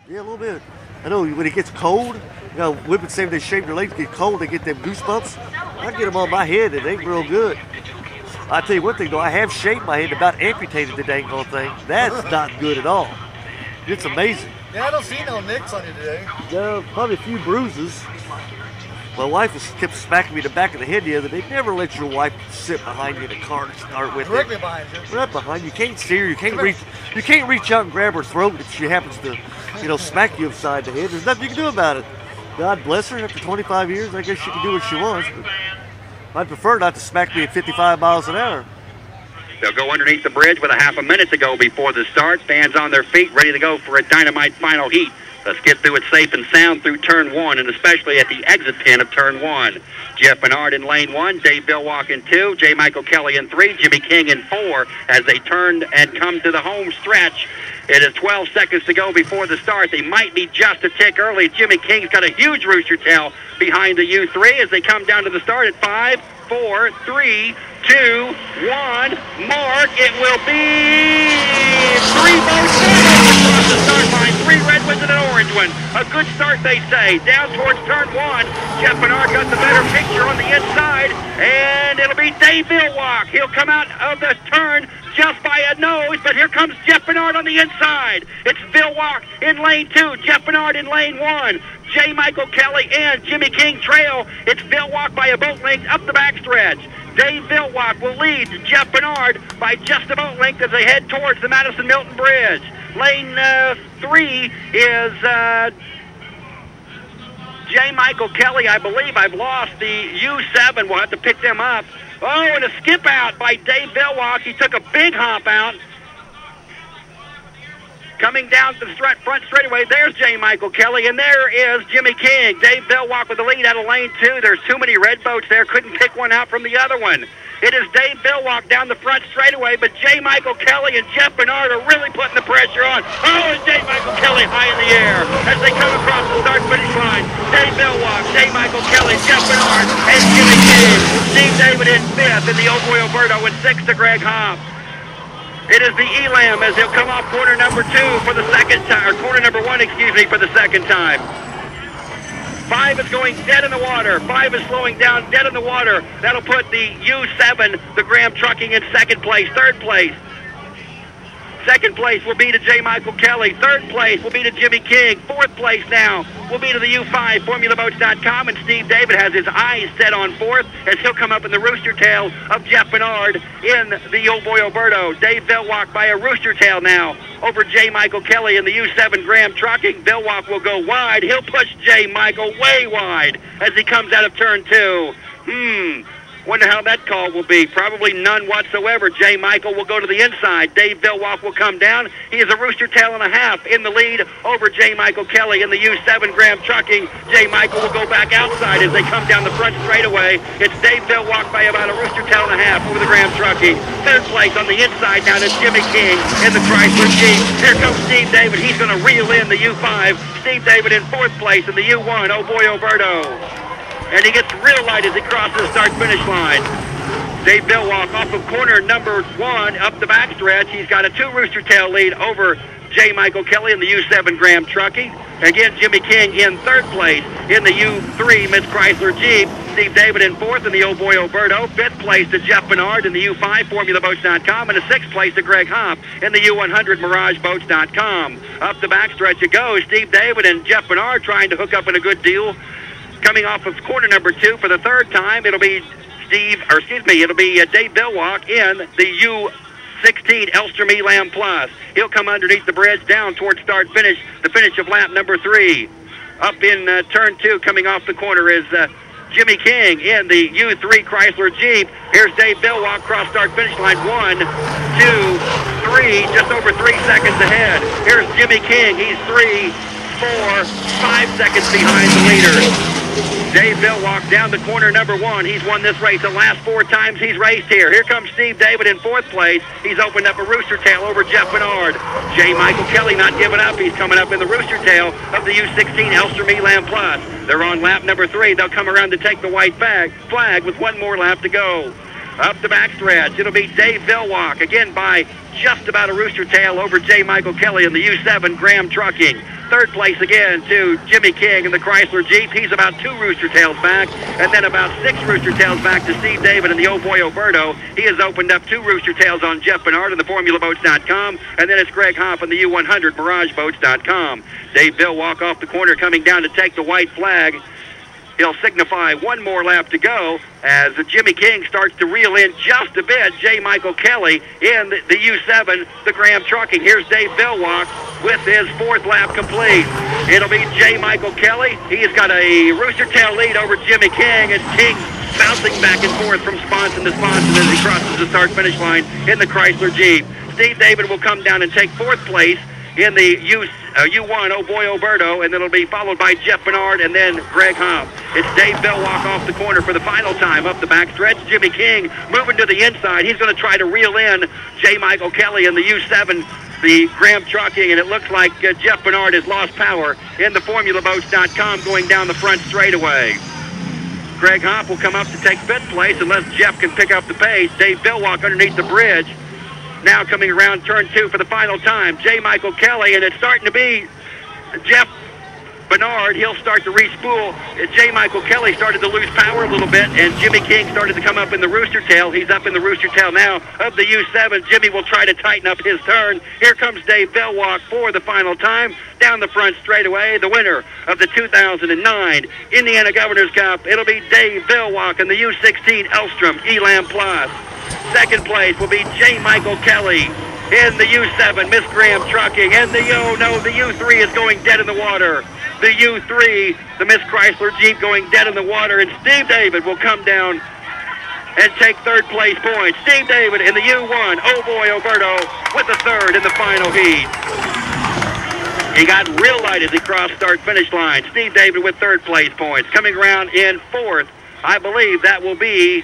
Yeah, a little bit. I know when it gets cold, women say when they shave their legs, get cold, they get them goosebumps. I get them on my head, and they ain't real good. I tell you one thing though, I have shaved my head, about amputated the dang whole thing. That's not good at all. It's amazing. Yeah, I don't see no nicks on you today. Probably a few bruises. My wife has kept smacking me in the back of the head the other day. Never let your wife sit behind you in a car to start with. Directly behind you. Right behind you. You can't see her. You can't reach. You can't reach out and grab her throat if she happens to, smack you upside the head. There's nothing you can do about it. God bless her. After 25 years, I guess she can do what she wants. But I'd prefer not to smack me at 55 miles an hour. They'll go underneath the bridge with a half a minute to go before the start. Fans on their feet, ready to go for a dynamite final heat. Let's get through it safe and sound through turn one, and especially at the exit pin of turn one. Jeff Bernard in lane one, Dave Billwalk in two, J. Michael Kelly in three, Jimmy King in four as they turn and come to the home stretch. It is 12 seconds to go before the start. They might be just a tick early. Jimmy King's got a huge rooster tail behind the U3 as they come down to the start at 5, 4, 3, 2, 1. Mark. It will be 3 votes across the start line. 3 red ones and an orange one. A good start, they say. Down towards turn one. Jeff Bernard got the better picture on the inside, and it'll be Dave Billwalk. He'll come out of the turn just by a nose, but here comes Jeff Bernard on the inside. It's Billwalk in lane 2, Jeff Bernard in lane 1. J. Michael Kelly and Jimmy King trail. It's Billwalk by a boat length up the backstretch. Dave Billwalk will lead Jeff Bernard by just a boat length as they head towards the Madison Milton Bridge. Lane 3 is J. Michael Kelly. I believe I've lost the U7. We'll have to pick them up. Oh, and a skip out by Dave Billwalk. He took a big hop out. Coming down to the front straightaway, there's J. Michael Kelly, and there is Jimmy King. Dave Billwalk with the lead out of lane 2. There's too many red boats there. Couldn't pick one out from the other one. It is Dave Billwalk down the front straightaway, but J. Michael Kelly and Jeff Bernard are really putting the pressure on. Oh, and J. Michael Kelly high in the air as they come across the start-finish line. Dave Billwalk, J. Michael Kelly, Jeff Bernard, and Jimmy King. Steve David in 5th, and the Oh Boy Alberto in 6th to Greg Hoff. It is the Elam as he'll come off corner number 2 for the second time, or corner number 1, for the second time. 5 is going dead in the water. 5 is slowing down dead in the water. That'll put the U7, the Graham Trucking, in second place. Third place. Second place will be to J. Michael Kelly. Third place will be to Jimmy King. Fourth place now will be to the U5, FormulaBoats.com, and Steve David has his eyes set on fourth as he'll come up in the rooster tail of Jeff Bernard in the Oh Boy Alberto. Dave Billwalk by a rooster tail now over J. Michael Kelly in the U7 Graham Trucking. Billwalk will go wide. He'll push J. Michael way wide as he comes out of turn 2. Wonder how that call will be. Probably none whatsoever. J. Michael will go to the inside. Dave Billwalk will come down. He is a rooster tail and a half in the lead over J. Michael Kelly in the U7 Graham Trucking. J. Michael will go back outside as they come down the front straightaway. It's Dave Billwalk by about a rooster tail and a half over the Graham Trucking. Third place on the inside now to Jimmy King in the Chrysler Jeep. Here comes Steve David. He's going to reel in the U5. Steve David in 4th place in the U1. Oh Boy Alberto. And he gets real light as he crosses the start-finish line. Dave Billwalk off of corner number 1 up the backstretch. He's got a 2 rooster tail lead over J. Michael Kelly in the U7 Graham Trucking. Again, Jimmy King in 3rd place in the U3 Miss Chrysler Jeep. Steve David in 4th in the Oh Boy Alberto. 5th place to Jeff Bernard in the U5 FormulaBoats.com. And a 6th place to Greg Hoff in the U100 MirageBoats.com. Up the backstretch it goes. Steve David and Jeff Bernard trying to hook up in a good deal. Coming off of corner number 2 for the 3rd time, it'll be Dave Billwalk in the U16 Elstrom Elam Plus. He'll come underneath the bridge down towards start-finish, the finish of lap number 3. Up in turn 2, coming off the corner is Jimmy King in the U3 Chrysler Jeep. Here's Dave Billwalk cross start-finish line. 1, 2, 3, just over 3 seconds ahead. Here's Jimmy King. He's 3, 4, 5 seconds behind the leader. Dave Billwalk down the corner number 1. He's won this race the last 4 times he's raced here. Here comes Steve David in 4th place. He's opened up a rooster tail over Jeff Bernard. J. Michael Kelly not giving up. He's coming up in the rooster tail of the U16 Elstrom Elam Plus. They're on lap number 3. They'll come around to take the white flag with 1 more lap to go. Up the backstretch, it'll be Dave Billwalk, again by just about a rooster tail over J. Michael Kelly in the U7 Graham Trucking. Third place again to Jimmy King in the Chrysler Jeep. He's about 2 rooster tails back, and then about 6 rooster tails back to Steve David in the Oh Boy Oberto. He has opened up 2 rooster tails on Jeff Bernard in the FormulaBoats.com, and then it's Greg Hoff on the U100 MirageBoats.com. Dave Bill walk off the corner coming down to take the white flag. He'll signify one more lap to go as Jimmy King starts to reel in just a bit. J. Michael Kelly in the U7, the Graham Trucking. Here's Dave Billwalk with his 4th lap complete. It'll be J. Michael Kelly. He's got a rooster tail lead over Jimmy King, and King bouncing back and forth from Sponson to Sponson as he crosses the start-finish line in the Chrysler Jeep. Steve David will come down and take 4th place in the U1, Oh Boy Oberto, and then it'll be followed by Jeff Bernard and then Greg Hoff. It's Dave Billwalk off the corner for the final time up the backstretch. Jimmy King moving to the inside. He's going to try to reel in J. Michael Kelly in the U7, the Graham Trucking, and it looks like Jeff Bernard has lost power in the FormulaBoats.com going down the front straightaway. Greg Hoff will come up to take 5th place unless Jeff can pick up the pace. Dave Billwalk underneath the bridge. Now coming around turn 2 for the final time, J. Michael Kelly, and it's starting to be Jeff Bernard. He'll start to re-spool. J. Michael Kelly started to lose power a little bit, and Jimmy King started to come up in the rooster tail. He's up in the rooster tail now of the U7. Jimmy will try to tighten up his turn. Here comes Dave Billwalk for the final time. Down the front straightaway, the winner of the 2009 Indiana Governor's Cup. It'll be Dave Billwalk in the U16 Elstrom Elam Plus. Second place will be J. Michael Kelly in the U7 Miss Graham Trucking, and the U3 is going dead in the water. The U3, the Miss Chrysler Jeep, going dead in the water, and Steve David will come down and take 3rd place points. Steve David in the U1, Oh Boy Oberto, with the 3rd in the final heat. He got real light as he crossed start-finish line. Steve David with 3rd place points. Coming around in 4th, I believe that will be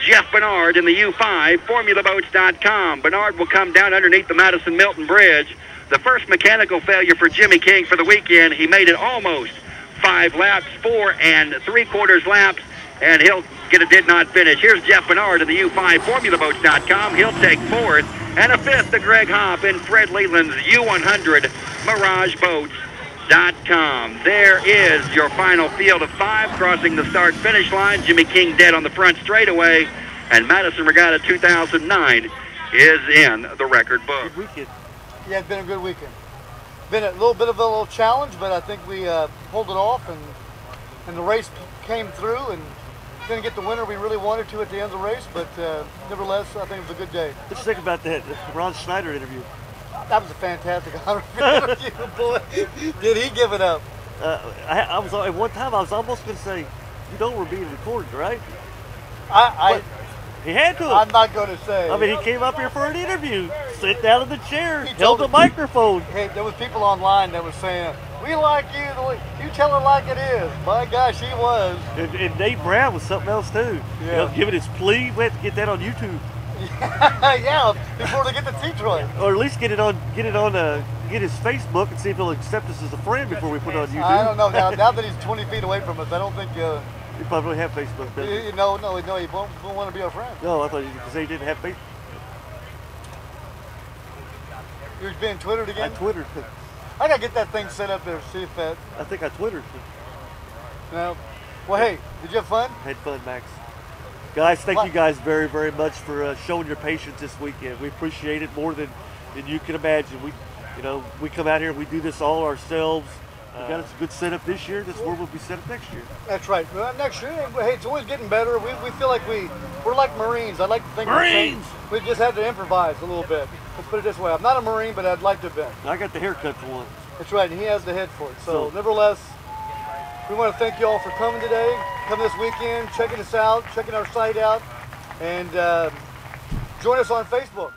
Jeff Bernard in the U5, FormulaBoats.com. Bernard will come down underneath the Madison Milton Bridge. The first mechanical failure for Jimmy King for the weekend. He made it almost 5 laps, 4 3/4 laps, and he'll get a did not finish. Here's Jeff Bernard in the U5, FormulaBoats.com. He'll take 4th, and a 5th to Greg Hoff in Fred Leland's U100 MirageBoats.com. There is your final field of 5 crossing the start-finish line. Jimmy King dead on the front straightaway, and Madison Regatta 2009 is in the record book. Good weekend. Yeah, it's been a good weekend. Been a little bit of a challenge, but I think we pulled it off, and the race came through, and didn't get the winner we really wanted to at the end of the race, but nevertheless, I think it was a good day. What you think about that Ron Schneider interview? That was a fantastic interview, boy. Did he give it up? I was at one time I was almost going to say, you know we're being recorded, right? He had to. I'm not going to say. I mean, he came up here for an interview, sit down in the chair, held the microphone. Hey, there was people online that were saying, we like you, you tell it like it is. My gosh, he was. And Dave Brown was something else too. Yeah. You know, giving his plea. We have to get that on YouTube. Yeah, before they get to Detroit. Or at least get his Facebook and see if he'll accept us as a friend before we put it on YouTube. I don't know. Now that he's 20 feet away from us, I don't think. He probably have Facebook, doesn't he? No, he won't want to be our friend. No, I thought you could say he didn't have Facebook. You're being Twittered again? I Twittered. I gotta get that thing set up there, see if that. I think I Twittered. No. Well, hey, did you have fun? Had fun, Max. Guys, thank you guys very, very much for showing your patience this weekend. We appreciate it more than you can imagine. We come out here and we do this all ourselves. We got us a good setup this year. That's where we'll be set up next year. That's right. Well, next year, hey, it's always getting better. We feel like we're like Marines. I'd like to think Marines! We just had to improvise a little bit. Let's put it this way. I'm not a Marine, but I'd like to have been. I got the haircut for one. That's right, and he has the head for it. So nevertheless, we want to thank you all for coming today, coming this weekend, checking us out, checking our site out, and join us on Facebook.